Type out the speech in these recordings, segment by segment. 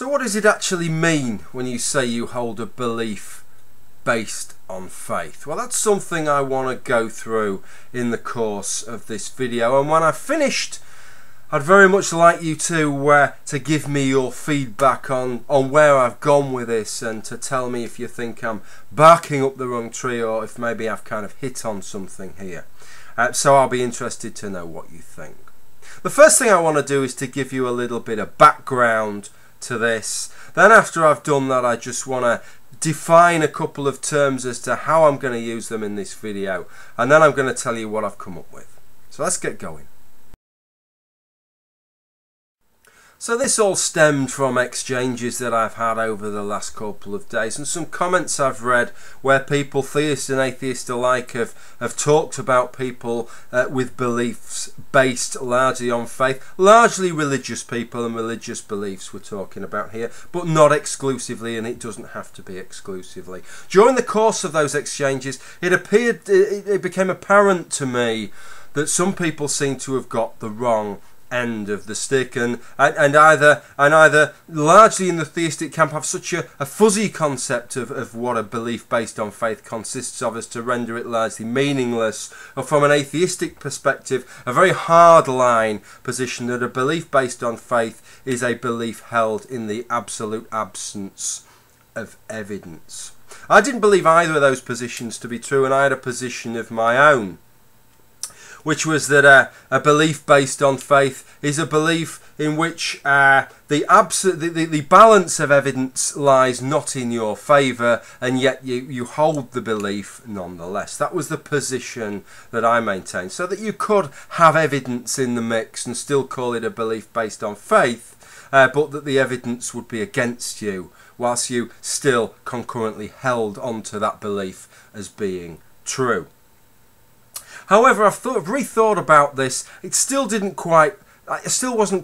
So what does it actually mean when you say you hold a belief based on faith? Well, that's something I want to go through in the course of this video, and when I've finished, I'd very much like you to give me your feedback on where I've gone with this, and to tell me if you think I'm barking up the wrong tree or if maybe I've kind of hit on something here. So I'll be interested to know what you think. The first thing I want to do is to give you a little bit of background to this. Then after I've done that, I just want to define a couple of terms as to how I'm going to use them in this video, and then I'm going to tell you what I've come up with. So let's get going. So this all stemmed from exchanges that I've had over the last couple of days, and some comments I've read where people, theists and atheists alike, have talked about people with beliefs based largely on faith, largely religious people and religious beliefs we're talking about here, but not exclusively, and it doesn't have to be exclusively. During the course of those exchanges, it became apparent to me that some people seem to have got the wrong end of the stick, and either largely in the theistic camp have such a fuzzy concept of what a belief based on faith consists of as to render it largely meaningless, or from an atheistic perspective a very hard line position that a belief based on faith is a belief held in the absolute absence of evidence. I didn't believe either of those positions to be true, and I had a position of my own, which was that a belief based on faith is a belief in which the balance of evidence lies not in your favour, and yet you hold the belief nonetheless. That was the position that I maintained, so that you could have evidence in the mix and still call it a belief based on faith, but that the evidence would be against you, whilst you still concurrently held onto that belief as being true. However, I've rethought about this. I still wasn't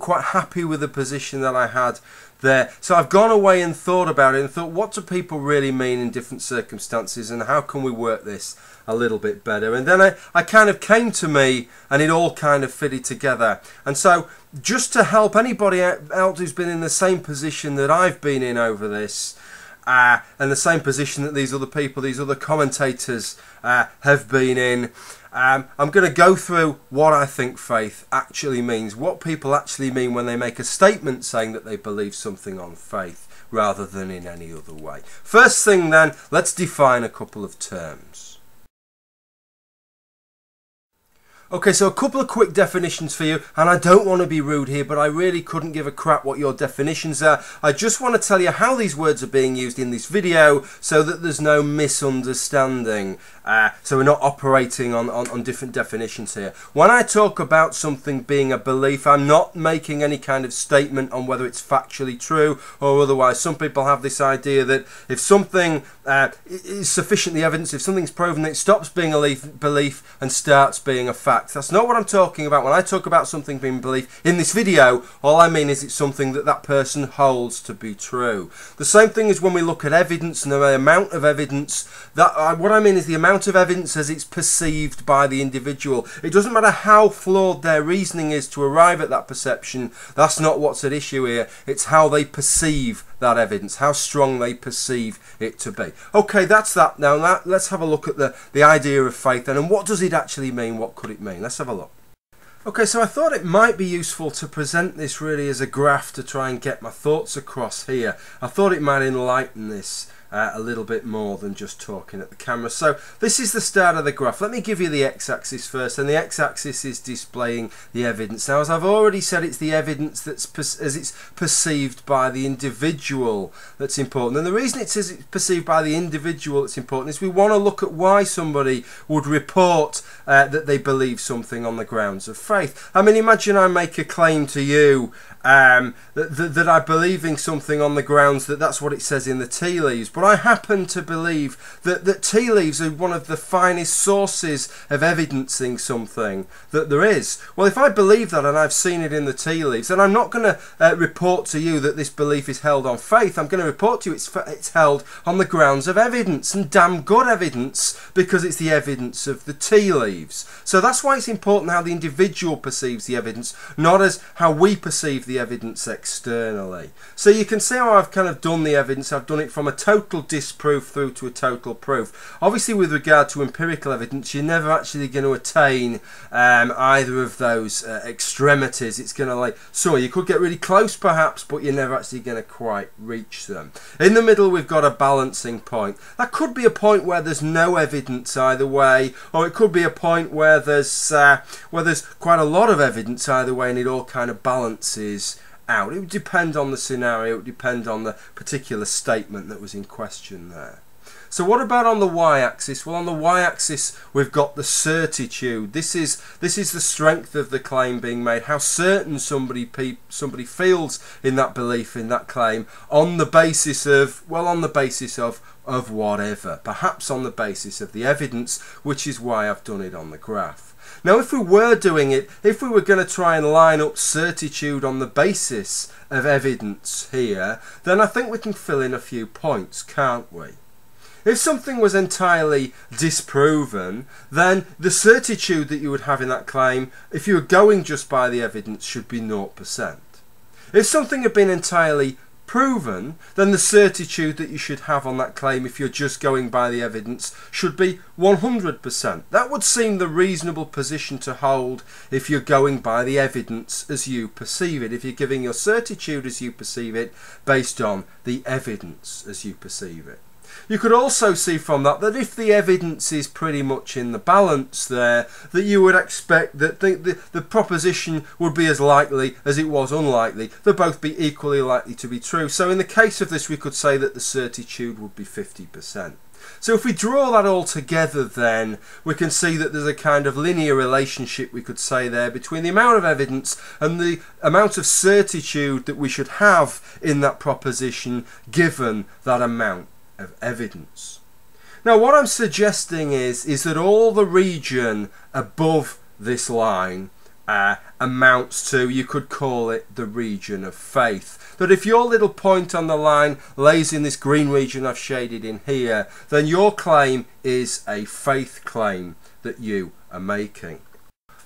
quite happy with the position that I had there. So I've gone away and thought about it and thought, what do people really mean in different circumstances, and how can we work this a little bit better? And then I kind of came to me, and it all kind of fitted together. And so just to help anybody else who's been in the same position that I've been in over this, and the same position that these other people, these other commentators have been in, I'm going to go through what I think faith actually means, what people actually mean when they make a statement saying that they believe something on faith rather than in any other way. First thing then, let's define a couple of terms. Okay, so a couple of quick definitions for you, and I don't want to be rude here, but I really couldn't give a crap what your definitions are. I just want to tell you how these words are being used in this video so that there's no misunderstanding. So we're not operating on different definitions here. When I talk about something being a belief, I'm not making any kind of statement on whether it's factually true or otherwise. Some people have this idea that if something is sufficiently evidence, if something's proven, it stops being a belief and starts being a fact. That's not what I'm talking about. When I talk about something being belief in this video, all I mean is it's something that person holds to be true. The same thing is when we look at evidence and the amount of evidence. What I mean is the amount of evidence as it's perceived by the individual. It doesn't matter how flawed their reasoning is to arrive at that perception. That's not what's at issue here. It's how they perceive that evidence, how strong they perceive it to be. Okay, that's that. Now let's have a look at the idea of faith then, and what does it actually mean? What could it mean? Let's have a look. Okay, so I thought it might be useful to present this really as a graph to try and get my thoughts across here. I thought it might enlighten this a little bit more than just talking at the camera. So this is the start of the graph. Let me give you the x-axis first, and the x-axis is displaying the evidence. Now, as I've already said, it's the evidence that's as it's perceived by the individual that's important. And the reason it's as it's perceived by the individual that's important is we want to look at why somebody would report that they believe something on the grounds of faith. I mean, imagine I make a claim to you that I believe in something on the grounds that that's what it says in the tea leaves, but I happen to believe that tea leaves are one of the finest sources of evidencing something that there is. Well, if I believe that and I've seen it in the tea leaves, then I'm not going to report to you that this belief is held on faith. I'm going to report to you it's held on the grounds of evidence, and damn good evidence, because it's the evidence of the tea leaves. So that's why it's important how the individual perceives the evidence, not as how we perceive the the evidence externally. So you can see how I've kind of done the evidence. I've done it from a total disproof through to a total proof. Obviously, with regard to empirical evidence, you're never actually going to attain either of those extremities. It's going to so you could get really close perhaps, but you're never actually going to quite reach them. In the middle, we've got a balancing point. That could be a point where there's no evidence either way, or it could be a point where there's quite a lot of evidence either way, and it all kind of balances out. It would depend on the scenario, it would depend on the particular statement that was in question there. So what about on the y-axis? Well, on the y-axis we've got the certitude. This is the strength of the claim being made, how certain somebody feels in that belief, in that claim, on the basis of, well, on the basis of whatever, perhaps on the basis of the evidence, which is why I've done it on the graph. Now, if we were doing it, if we were going to try and line up certitude on the basis of evidence here, then I think we can fill in a few points, can't we? If something was entirely disproven, then the certitude that you would have in that claim, if you were going just by the evidence, should be 0%. If something had been entirely proven, then the certitude that you should have on that claim, if you're just going by the evidence, should be 100%. That would seem the reasonable position to hold if you're going by the evidence as you perceive it, if you're giving your certitude as you perceive it based on the evidence as you perceive it. You could also see from that if the evidence is pretty much in the balance there, that you would expect that the proposition would be as likely as it was unlikely. They'll both be equally likely to be true. So in the case of this, we could say that the certitude would be 50%. So if we draw that all together, then we can see that there's a kind of linear relationship, we could say there, between the amount of evidence and the amount of certitude that we should have in that proposition given that amount of evidence. Now, what I'm suggesting is that all the region above this line amounts to, you could call it the region of faith. That if your little point on the line lays in this green region I've shaded in here, then your claim is a faith claim that you are making.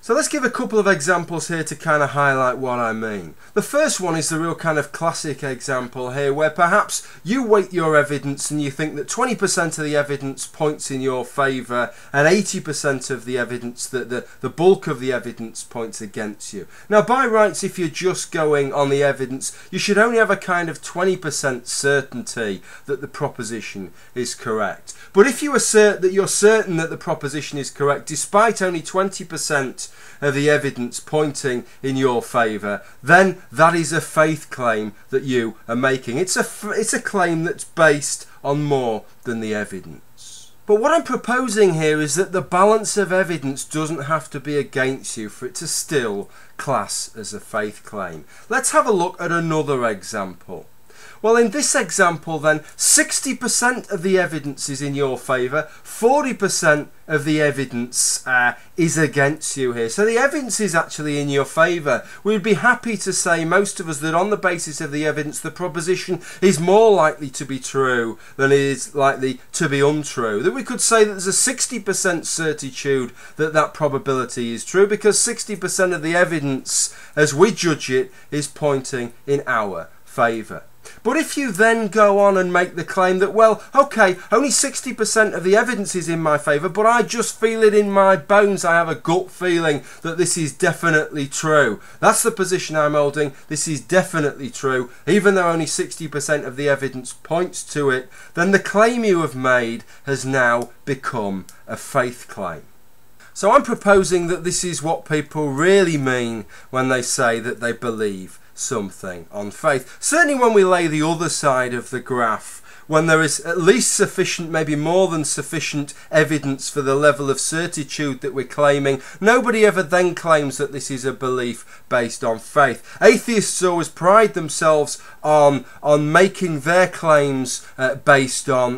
So let's give a couple of examples here to kind of highlight what I mean. The first one is the real kind of classic example here, where perhaps you weight your evidence and you think that 20% of the evidence points in your favour and 80% of the evidence, the bulk of the evidence points against you. Now, by rights, if you're just going on the evidence, you should only have a kind of 20% certainty that the proposition is correct. But if you assert that you're certain that the proposition is correct, despite only 20% of the evidence pointing in your favour, then that is a faith claim that you are making. It's a claim that's based on more than the evidence. But what I'm proposing here is that the balance of evidence doesn't have to be against you for it to still class as a faith claim. Let's have a look at another example. Well, in this example then, 60% of the evidence is in your favour, 40% of the evidence is against you here. So the evidence is actually in your favour. We'd be happy to say, most of us, that on the basis of the evidence, the proposition is more likely to be true than it is likely to be untrue. That we could say that there's a 60% certitude that that probability is true, because 60% of the evidence, as we judge it, is pointing in our favour. But if you then go on and make the claim that, well, okay, only 60% of the evidence is in my favour, but I just feel it in my bones, I have a gut feeling that this is definitely true. That's the position I'm holding, this is definitely true, even though only 60% of the evidence points to it, then the claim you have made has now become a faith claim. So I'm proposing that this is what people really mean when they say that they believe something on faith. Certainly when we lay the other side of the graph, when there is at least sufficient, maybe more than sufficient evidence for the level of certitude that we're claiming, nobody ever then claims that this is a belief based on faith. Atheists always pride themselves on making their claims based on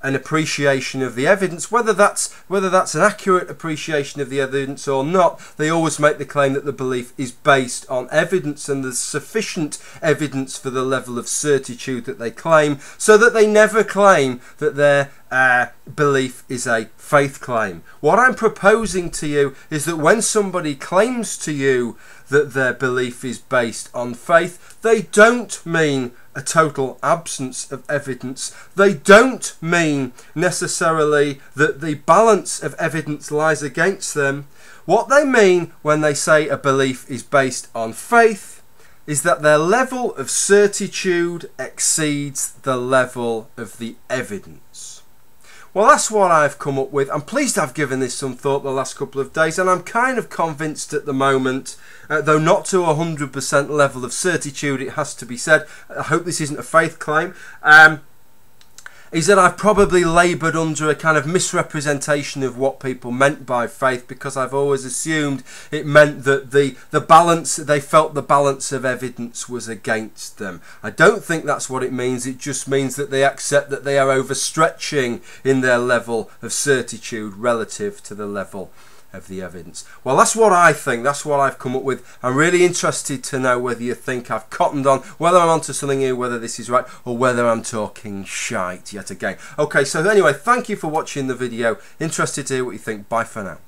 an appreciation of the evidence, whether that's an accurate appreciation of the evidence or not. They always make the claim that the belief is based on evidence, and there's sufficient evidence for the level of certitude that they claim, so that they never claim that their belief is a faith claim. What I'm proposing to you is that when somebody claims to you that their belief is based on faith, they don't mean a total absence of evidence. They don't mean necessarily that the balance of evidence lies against them. What they mean when they say a belief is based on faith is that their level of certitude exceeds the level of the evidence. Well, that's what I've come up with. I'm pleased I've given this some thought the last couple of days, and I'm kind of convinced at the moment, though not to 100% level of certitude, it has to be said. I hope this isn't a faith claim. Is that I've probably laboured under a kind of misrepresentation of what people meant by faith, because I've always assumed it meant that the balance, they felt the balance of evidence was against them. I don't think that's what it means. It just means that they accept that they are overstretching in their level of certitude relative to the level of the evidence. Well, that's what I think. That's what I've come up with. I'm really interested to know whether you think I've cottoned on, whether I'm onto something here, whether this is right, or whether I'm talking shite yet again. Okay, so anyway, thank you for watching the video. Interested to hear what you think. Bye for now.